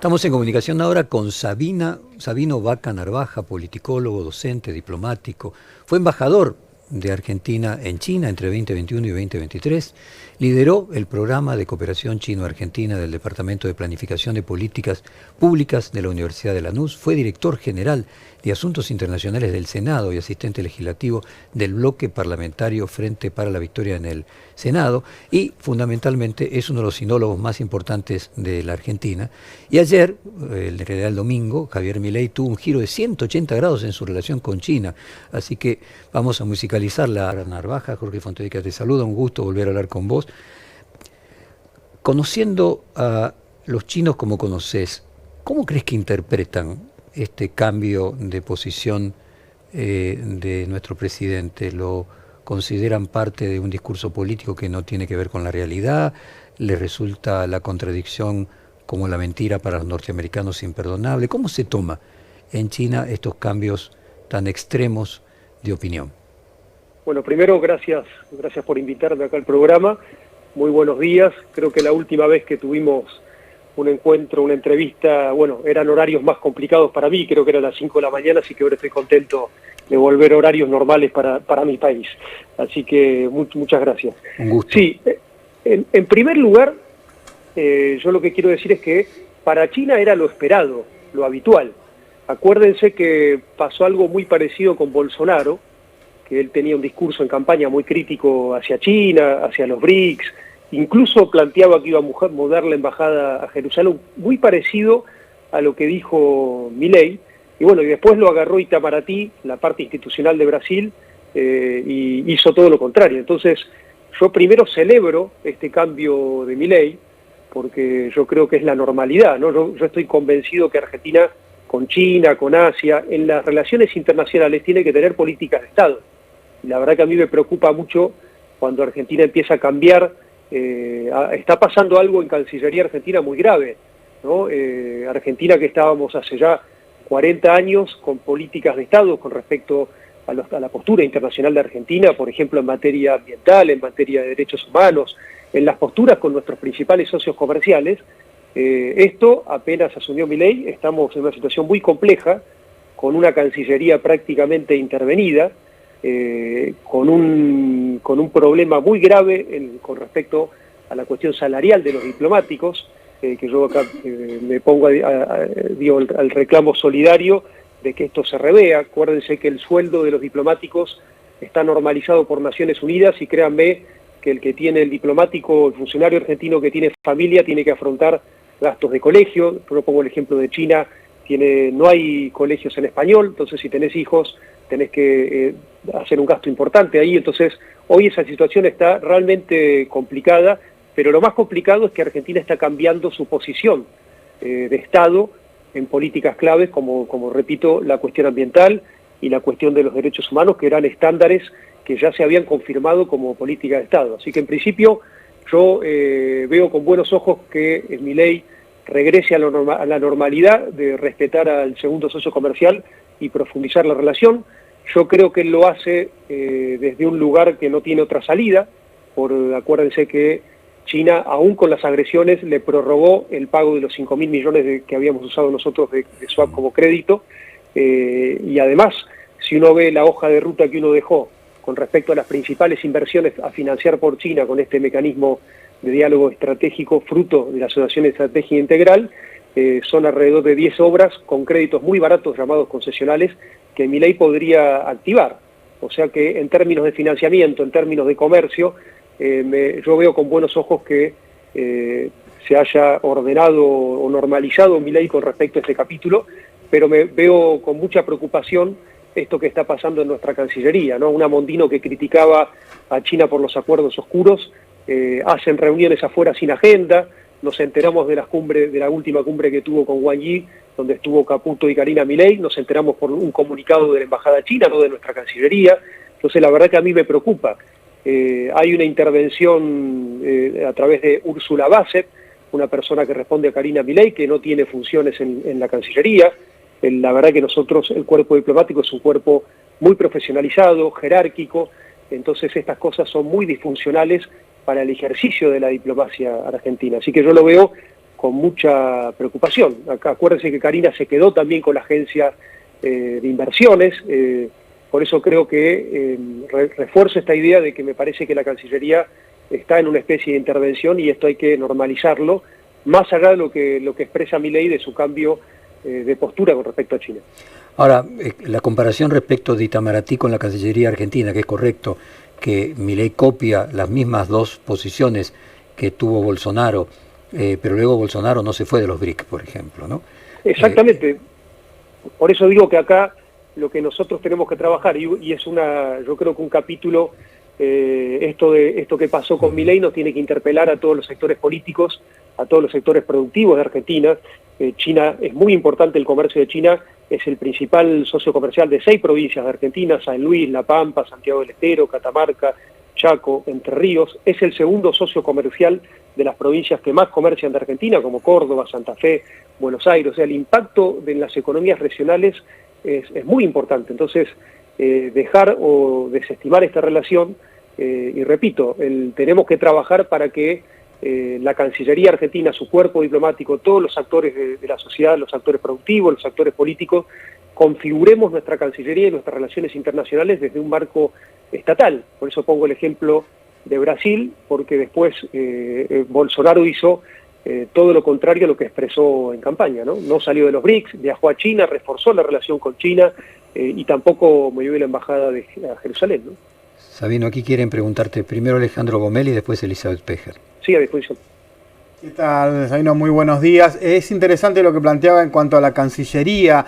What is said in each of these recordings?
Estamos en comunicación ahora con Sabino Vaca Narvaja, politicólogo, docente, diplomático. Fue embajador de Argentina en China entre 2021 y 2023. Lideró el programa de cooperación chino-argentina del Departamento de Planificación de Políticas Públicas de la Universidad de Lanús. Fue director general de Asuntos Internacionales del Senado y asistente legislativo del bloque parlamentario Frente para la Victoria en el Senado. Y fundamentalmente es uno de los sinólogos más importantes de la Argentina. Y ayer, en realidad el domingo, Javier Milei tuvo un giro de 180 grados en su relación con China. Así que vamos a musicalizar la Narvaja. Jorge Fontedica te saluda, un gusto volver a hablar con vos. Conociendo a los chinos como conocés, ¿cómo crees que interpretan este cambio de posición de nuestro presidente? ¿Lo consideran parte de un discurso político que no tiene que ver con la realidad? ¿Les resulta la contradicción como la mentira para los norteamericanos imperdonable? ¿Cómo se toma en China estos cambios tan extremos de opinión? Bueno, primero, gracias por invitarme acá al programa. Muy buenos días. Creo que la última vez que tuvimos un encuentro, una entrevista, bueno, eran horarios más complicados para mí, creo que era a las 5 de la mañana, así que ahora estoy contento de volver a horarios normales para mi país. Así que muchas gracias. Un gusto. Sí, en primer lugar, yo lo que quiero decir es que para China era lo esperado, lo habitual. Acuérdense que pasó algo muy parecido con Bolsonaro, que él tenía un discurso en campaña muy crítico hacia China, hacia los BRICS, incluso planteaba que iba a mudar la embajada a Jerusalén, muy parecido a lo que dijo Milei, y bueno, y después lo agarró Itamaraty, la parte institucional de Brasil, y hizo todo lo contrario. Entonces, yo primero celebro este cambio de Milei, porque yo creo que es la normalidad, ¿no? Yo estoy convencido que Argentina, con China, con Asia, en las relaciones internacionales tiene que tener políticas de Estado. Y la verdad que a mí me preocupa mucho cuando Argentina empieza a cambiar. Está pasando algo en Cancillería Argentina muy grave, ¿no? Argentina, que estábamos hace ya 40 años con políticas de Estado con respecto a la postura internacional de Argentina, por ejemplo, en materia ambiental, en materia de derechos humanos, en las posturas con nuestros principales socios comerciales. Esto apenas asumió Milei, estamos en una situación muy compleja, con una Cancillería prácticamente intervenida, con un problema muy grave con respecto a la cuestión salarial de los diplomáticos, que yo acá me pongo al reclamo solidario de que esto se revea. Acuérdense que el sueldo de los diplomáticos está normalizado por Naciones Unidas y créanme que el que tiene el diplomático, el funcionario argentino que tiene familia, tiene que afrontar gastos de colegio. Yo pongo el ejemplo de China, no hay colegios en español, entonces si tenés hijos tenés que hacer un gasto importante ahí. Entonces hoy esa situación está realmente complicada, pero lo más complicado es que Argentina está cambiando su posición de Estado en políticas claves como repito, la cuestión ambiental y la cuestión de los derechos humanos, que eran estándares que ya se habían confirmado como política de Estado. Así que en principio yo veo con buenos ojos que Milei regrese a la normalidad de respetar al segundo socio comercial y profundizar la relación. Yo creo que él lo hace desde un lugar que no tiene otra salida, acuérdense que China, aún con las agresiones, le prorrogó el pago de los 5.000 millones que habíamos usado nosotros de swap como crédito, y además, si uno ve la hoja de ruta que uno dejó con respecto a las principales inversiones a financiar por China con este mecanismo de diálogo estratégico fruto de la Asociación Estratégica Integral, son alrededor de 10 obras con créditos muy baratos llamados concesionales que Milei podría activar. O sea que en términos de financiamiento, en términos de comercio, yo veo con buenos ojos que se haya ordenado o normalizado Milei con respecto a este capítulo, pero me veo con mucha preocupación esto que está pasando en nuestra Cancillería, ¿no? Una Mondino que criticaba a China por los acuerdos oscuros, hacen reuniones afuera sin agenda. Nos enteramos de la última cumbre que tuvo con Wang Yi, donde estuvo Caputo y Karina Milei, nos enteramos por un comunicado de la Embajada China, no de nuestra Cancillería. Entonces la verdad que a mí me preocupa. Hay una intervención a través de Úrsula Bassett, una persona que responde a Karina Milei, que no tiene funciones en la Cancillería. La verdad que nosotros, el cuerpo diplomático es un cuerpo muy profesionalizado, jerárquico, entonces estas cosas son muy disfuncionales para el ejercicio de la diplomacia argentina. Así que yo lo veo mucha preocupación. Acá, acuérdense que Karina se quedó también con la agencia de inversiones, por eso creo que refuerzo esta idea de que me parece que la Cancillería está en una especie de intervención y esto hay que normalizarlo, más allá de lo que expresa Milei de su cambio de postura con respecto a China. Ahora, la comparación respecto de Itamaraty con la Cancillería argentina, que es correcto que Milei copia las mismas dos posiciones que tuvo Bolsonaro, pero luego Bolsonaro no se fue de los BRICS, por ejemplo, ¿no? Exactamente. Por eso digo que acá lo que nosotros tenemos que trabajar, y es yo creo que un capítulo, esto que pasó con Milei nos tiene que interpelar a todos los sectores políticos, a todos los sectores productivos de Argentina. China, es muy importante el comercio de China, es el principal socio comercial de 6 provincias de Argentina: San Luis, La Pampa, Santiago del Estero, Catamarca, Chaco, Entre Ríos. Es el segundo socio comercial de las provincias que más comercian de Argentina, como Córdoba, Santa Fe, Buenos Aires. O sea, el impacto en las economías regionales es muy importante. Entonces, dejar o desestimar esta relación, y repito, tenemos que trabajar para que la Cancillería argentina, su cuerpo diplomático, todos los actores de la sociedad, los actores productivos, los actores políticos, configuremos nuestra Cancillería y nuestras relaciones internacionales desde un marco estatal. Por eso pongo el ejemplo de Brasil, porque después Bolsonaro hizo todo lo contrario a lo que expresó en campaña, ¿no? No salió de los BRICS, viajó a China, reforzó la relación con China y tampoco movió la embajada a Jerusalén, ¿no? Sabino, aquí quieren preguntarte primero Alejandro Gomel y después Elizabeth Pejer. Sí, a disposición. ¿Qué tal, Sabino? Muy buenos días. Es interesante lo que planteaba en cuanto a la Cancillería.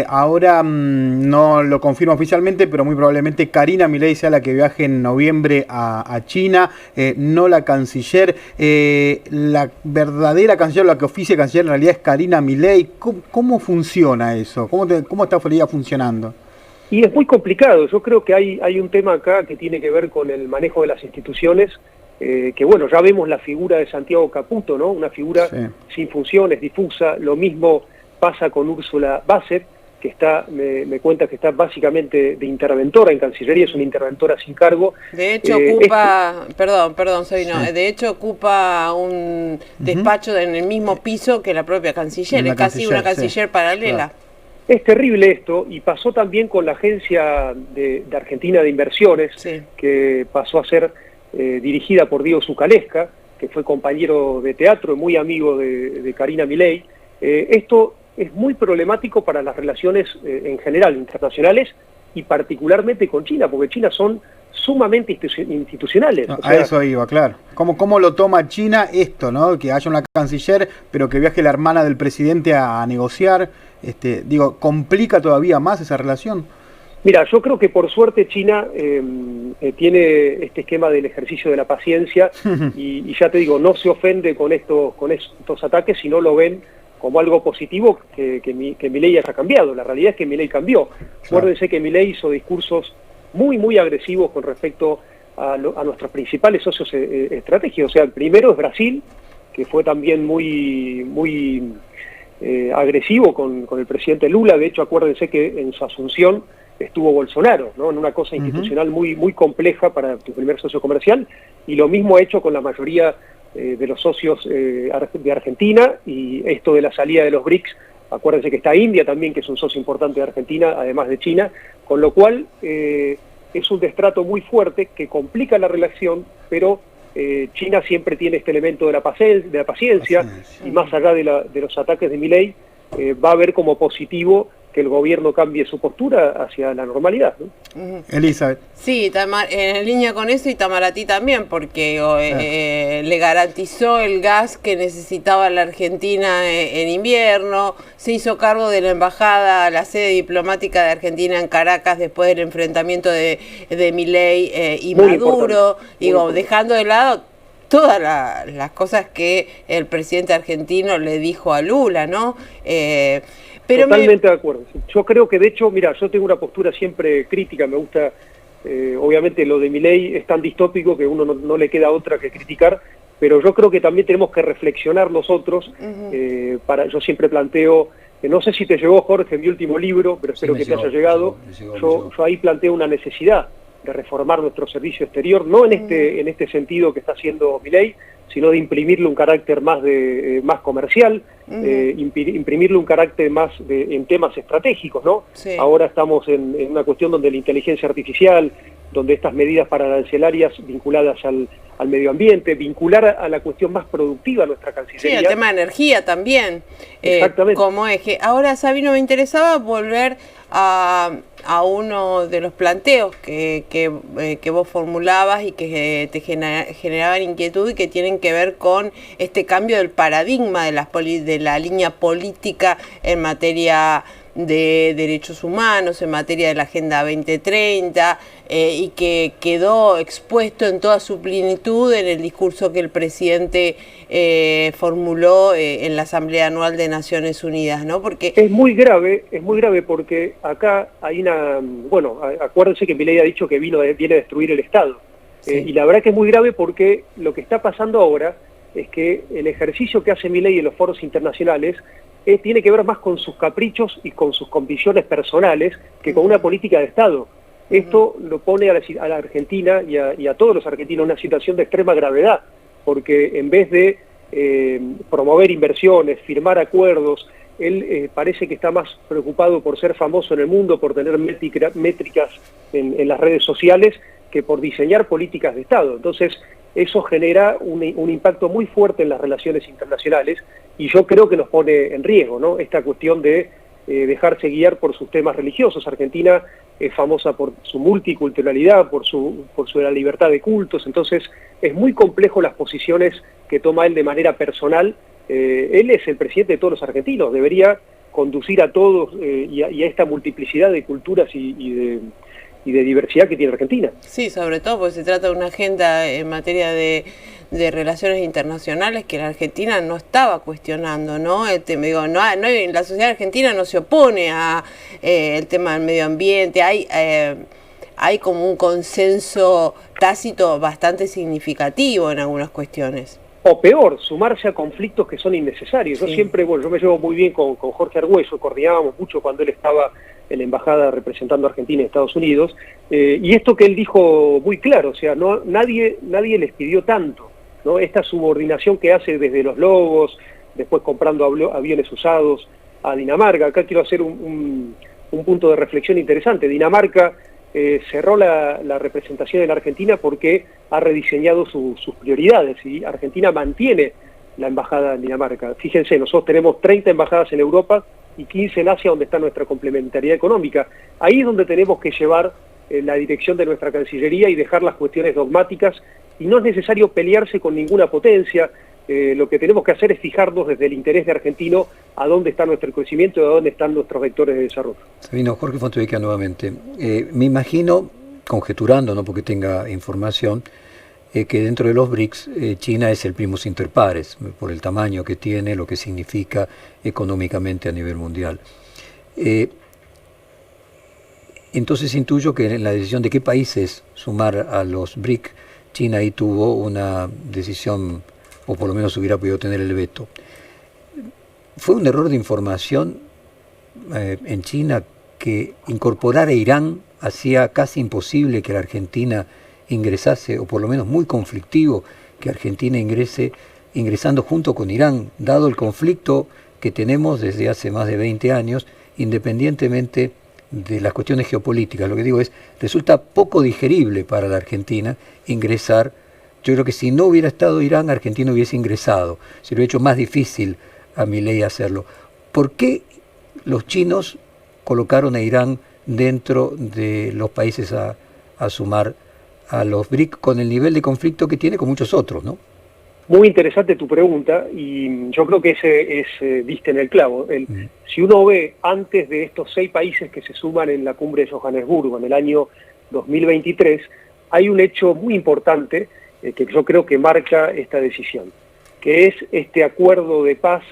Ahora no lo confirmo oficialmente, pero muy probablemente Karina Milei sea la que viaje en noviembre a China, no la canciller. La verdadera canciller, la que oficia canciller en realidad es Karina Milei. ¿Cómo funciona eso? ¿Cómo está funcionando? Y es muy complicado. Yo creo que hay un tema acá que tiene que ver con el manejo de las instituciones, que bueno, ya vemos la figura de Santiago Caputo, ¿no? Una figura sin funciones, difusa. Lo mismo pasa con Úrsula Bassett, que me cuenta que está básicamente de interventora en Cancillería, es una interventora sin cargo. De hecho ocupa, perdón, Sabino, de hecho ocupa un despacho en el mismo piso que la propia canciller, es casi una canciller paralela. Claro. Es terrible esto, y pasó también con la Agencia de Argentina de Inversiones, que pasó a ser dirigida por Diego Zucalesca, que fue compañero de teatro y muy amigo de Karina Milei. Esto es muy problemático para las relaciones en general, internacionales, y particularmente con China, porque China son sumamente institucionales. No, a eso iba, claro. ¿Cómo lo toma China esto, ¿no? Que haya una canciller, pero que viaje la hermana del presidente a negociar? ¿Complica todavía más esa relación? Mira, yo creo que por suerte China tiene este esquema del ejercicio de la paciencia y ya te digo, no se ofende con estos ataques, sino lo ven como algo positivo que Milei haya cambiado. La realidad es que Milei cambió. Acuérdense que Milei hizo discursos muy agresivos con respecto a nuestros principales socios estratégicos. O sea, el primero es Brasil, que fue también muy agresivo con el presidente Lula. De hecho, acuérdense que en su asunción estuvo Bolsonaro, ¿no? En una cosa institucional muy compleja para tu primer socio comercial, y lo mismo ha hecho con la mayoría de los socios de Argentina, y esto de la salida de los BRICS, acuérdense que está India también, que es un socio importante de Argentina, además de China, con lo cual es un destrato muy fuerte que complica la relación, pero China siempre tiene este elemento de la paciencia, y más allá de los ataques de Milei, va a ver como positivo que el gobierno cambie su postura hacia la normalidad, ¿no? Elizabeth. Sí, en línea con eso, Itamaraty también, porque le garantizó el gas que necesitaba la Argentina en invierno, se hizo cargo de la embajada, la sede diplomática de Argentina en Caracas después del enfrentamiento de Milei y Maduro, dejando de lado todas las cosas que el presidente argentino le dijo a Lula, ¿no? Pero totalmente de acuerdo. Yo creo que, de hecho, mira, yo tengo una postura siempre crítica, me gusta, obviamente lo de Milei es tan distópico que uno no le queda otra que criticar, pero yo creo que también tenemos que reflexionar nosotros. Yo siempre planteo, no sé si te llegó, Jorge, mi último libro, pero espero que te haya llegado. Yo ahí planteo una necesidad de reformar nuestro servicio exterior, no en este sentido que está haciendo Milei, sino de imprimirle un carácter más más comercial, imprimirle un carácter más en temas estratégicos, ¿no? Sí. Ahora estamos en una cuestión donde la inteligencia artificial, donde estas medidas pararancelarias vinculadas al medio ambiente, vincular a la cuestión más productiva a nuestra Cancillería. Sí, el tema de energía también. Exactamente. Como eje. Ahora, Sabino, me interesaba volver a uno de los planteos que vos formulabas y que te generaban inquietud y que tienen que ver con este cambio del paradigma de la línea política en materia de derechos humanos, en materia de la Agenda 2030, y que quedó expuesto en toda su plenitud en el discurso que el presidente formuló en la Asamblea Anual de Naciones Unidas, ¿no? Porque es muy grave porque acá hay bueno, acuérdense que Milei ha dicho que viene a destruir el Estado, sí. Y la verdad que es muy grave porque lo que está pasando ahora es que el ejercicio que hace Milei en los foros internacionales tiene que ver más con sus caprichos y con sus convicciones personales que con una política de Estado. Esto lo pone a la Argentina y a todos los argentinos en una situación de extrema gravedad, porque en vez de promover inversiones, firmar acuerdos, él parece que está más preocupado por ser famoso en el mundo, por tener métricas en las redes sociales, que por diseñar políticas de Estado. Entonces, eso genera un impacto muy fuerte en las relaciones internacionales, y yo creo que nos pone en riesgo, ¿no? Esta cuestión de dejarse guiar por sus temas religiosos. Argentina es famosa por su multiculturalidad, por su la libertad de cultos, entonces es muy complejo las posiciones que toma él de manera personal. Él es el presidente de todos los argentinos, debería conducir a todos y a esta multiplicidad de culturas y de diversidad que tiene Argentina. Sí, sobre todo porque se trata de una agenda en materia de relaciones internacionales que la Argentina no estaba cuestionando, ¿no? La sociedad argentina no se opone a el tema del medio ambiente, hay como un consenso tácito bastante significativo en algunas cuestiones. O peor, sumarse a conflictos que son innecesarios. Sí. Yo siempre, yo me llevo muy bien con Jorge Argüello, coordinábamos mucho cuando él estaba en la embajada representando a Argentina en Estados Unidos, y esto que él dijo muy claro, o sea, nadie les pidió tanto, ¿no? Esta subordinación que hace desde los logos, después comprando aviones usados a Dinamarca. Acá quiero hacer un punto de reflexión interesante. Dinamarca cerró la representación en Argentina porque ha rediseñado sus prioridades, y Argentina mantiene la embajada en Dinamarca. Fíjense, nosotros tenemos 30 embajadas en Europa y 15 en Asia, donde está nuestra complementariedad económica. Ahí es donde tenemos que llevar la dirección de nuestra Cancillería y dejar las cuestiones dogmáticas, y no es necesario pelearse con ninguna potencia. Lo que tenemos que hacer es fijarnos desde el interés de argentino a dónde está nuestro crecimiento y a dónde están nuestros vectores de desarrollo. Sabino, Jorge Fontevecchia nuevamente. Me imagino, conjeturando, no porque tenga información, que dentro de los BRICS China es el primus inter pares, por el tamaño que tiene, lo que significa económicamente a nivel mundial. Entonces intuyo que en la decisión de qué países sumar a los BRIC, China ahí tuvo una decisión, o por lo menos hubiera podido tener el veto. ¿Fue un error de información en China que incorporar a Irán hacía casi imposible que la Argentina ingresase, o por lo menos muy conflictivo que Argentina ingresando junto con Irán, dado el conflicto que tenemos desde hace más de 20 años, independientemente de las cuestiones geopolíticas? Lo que digo es, resulta poco digerible para la Argentina ingresar. Yo creo que si no hubiera estado Irán, Argentina hubiese ingresado. Se lo ha hecho más difícil a Milei hacerlo. ¿Por qué los chinos colocaron a Irán dentro de los países a sumar a los BRIC con el nivel de conflicto que tiene con muchos otros, ¿no? Muy interesante tu pregunta, y yo creo que ese diste en el clavo. Si uno ve antes de estos 6 países que se suman en la cumbre de Johannesburgo en el año 2023, hay un hecho muy importante que yo creo que marca esta decisión, que es este acuerdo de paz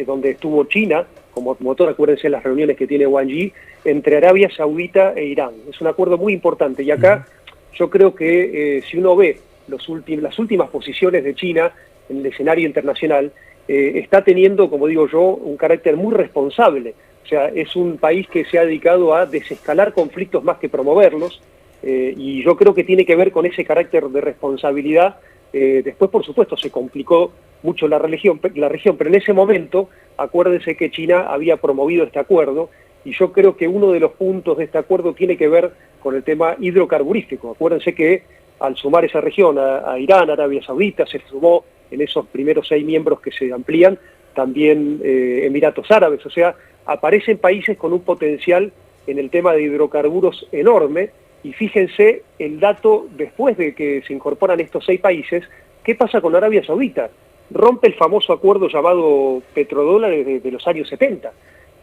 donde estuvo China como motor. Acuérdense las reuniones que tiene Wang Yi, entre Arabia Saudita e Irán. Es un acuerdo muy importante, y acá yo creo que si uno ve las últimas posiciones de China en el escenario internacional, está teniendo, como digo yo, un carácter muy responsable. O sea, es un país que se ha dedicado a desescalar conflictos más que promoverlos, y yo creo que tiene que ver con ese carácter de responsabilidad Después, por supuesto, se complicó mucho la región, pero en ese momento, acuérdense que China había promovido este acuerdo, y yo creo que uno de los puntos de este acuerdo tiene que ver con el tema hidrocarburístico. Acuérdense que al sumar esa región a Irán, Arabia Saudita, se sumó en esos primeros 6 miembros que se amplían, también Emiratos Árabes, o sea, aparecen países con un potencial en el tema de hidrocarburos enorme, y fíjense el dato después de que se incorporan estos 6 países, ¿qué pasa con Arabia Saudita? Rompe el famoso acuerdo llamado petrodólares de los años 70,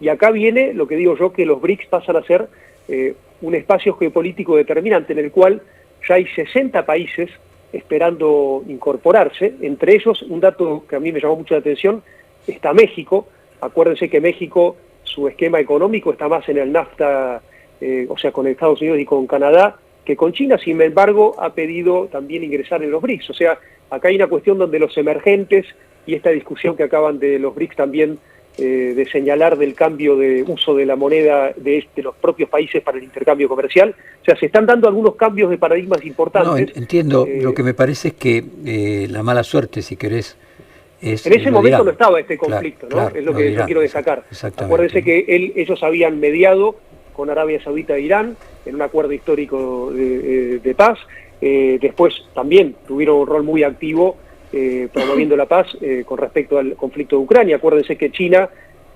y acá viene lo que digo yo, que los BRICS pasan a ser un espacio geopolítico determinante en el cual ya hay 60 países esperando incorporarse, entre ellos un dato que a mí me llamó mucho la atención, está México. Acuérdense que México, su esquema económico está más en el NAFTA, o sea, con Estados Unidos y con Canadá, que con China. Sin embargo, ha pedido también ingresar en los BRICS. O sea, acá hay una cuestión donde los emergentes, y esta discusión que acaban de los BRICS también de señalar del cambio de uso de la moneda de los propios países para el intercambio comercial, o sea, se están dando algunos cambios de paradigmas importantes. No, entiendo, lo que me parece es que la mala suerte, si querés, es en ese momento no estaba este conflicto, claro, ¿no? Es lo que yo quiero destacar. Exactamente. Acuérdense que ellos habían mediado con Arabia Saudita e Irán en un acuerdo histórico de paz. Después también tuvieron un rol muy activo promoviendo la paz con respecto al conflicto de Ucrania. Acuérdense que China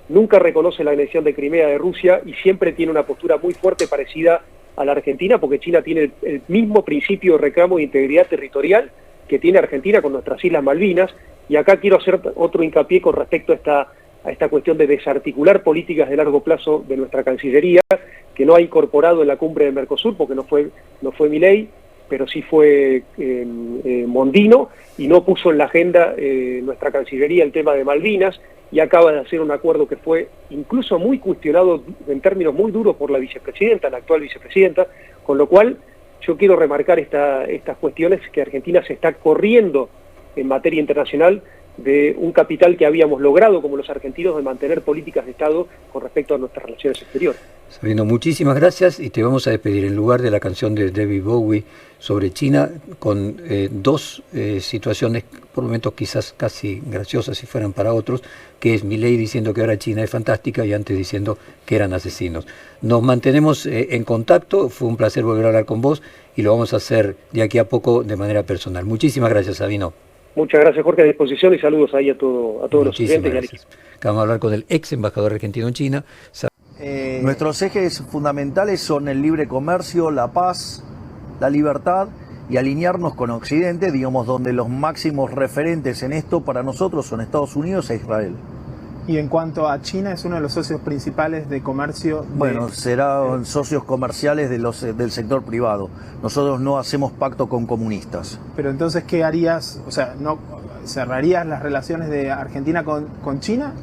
nunca reconoce la anexión de Crimea de Rusia y siempre tiene una postura muy fuerte parecida a la Argentina, porque China tiene el mismo principio de reclamo de integridad territorial que tiene Argentina con nuestras Islas Malvinas. Y acá quiero hacer otro hincapié con respecto a esta cuestión de desarticular políticas de largo plazo de nuestra Cancillería, que no ha incorporado en la cumbre de Mercosur, porque no fue Milei, pero sí fue Mondino, y no puso en la agenda nuestra Cancillería el tema de Malvinas, y acaba de hacer un acuerdo que fue incluso muy cuestionado en términos muy duros por la vicepresidenta, la actual vicepresidenta, con lo cual yo quiero remarcar estas cuestiones que Argentina se está corriendo en materia internacional de un capital que habíamos logrado como los argentinos de mantener políticas de Estado con respecto a nuestras relaciones exteriores. Sabino, muchísimas gracias, y te vamos a despedir en lugar de la canción de David Bowie sobre China con 2 situaciones, por momentos quizás casi graciosas si fueran para otros, que es Milei diciendo que ahora China es fantástica y antes diciendo que eran asesinos. Nos mantenemos en contacto, fue un placer volver a hablar con vos y lo vamos a hacer de aquí a poco de manera personal. Muchísimas gracias, Sabino. Muchas gracias, Jorge, a disposición, y saludos ahí a todos los oyentes. Vamos a hablar con el ex embajador argentino en China. Nuestros ejes fundamentales son el libre comercio, la paz, la libertad y alinearnos con Occidente, digamos, donde los máximos referentes en esto para nosotros son Estados Unidos e Israel. Y en cuanto a China, es uno de los socios principales de comercio. Bueno, serán socios comerciales del sector privado. Nosotros no hacemos pacto con comunistas. Pero entonces, ¿qué harías? O sea, ¿no cerrarías las relaciones de Argentina con China?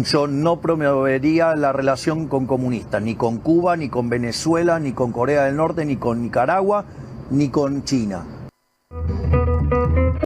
Yo no promovería la relación con comunistas, ni con Cuba, ni con Venezuela, ni con Corea del Norte, ni con Nicaragua, ni con China.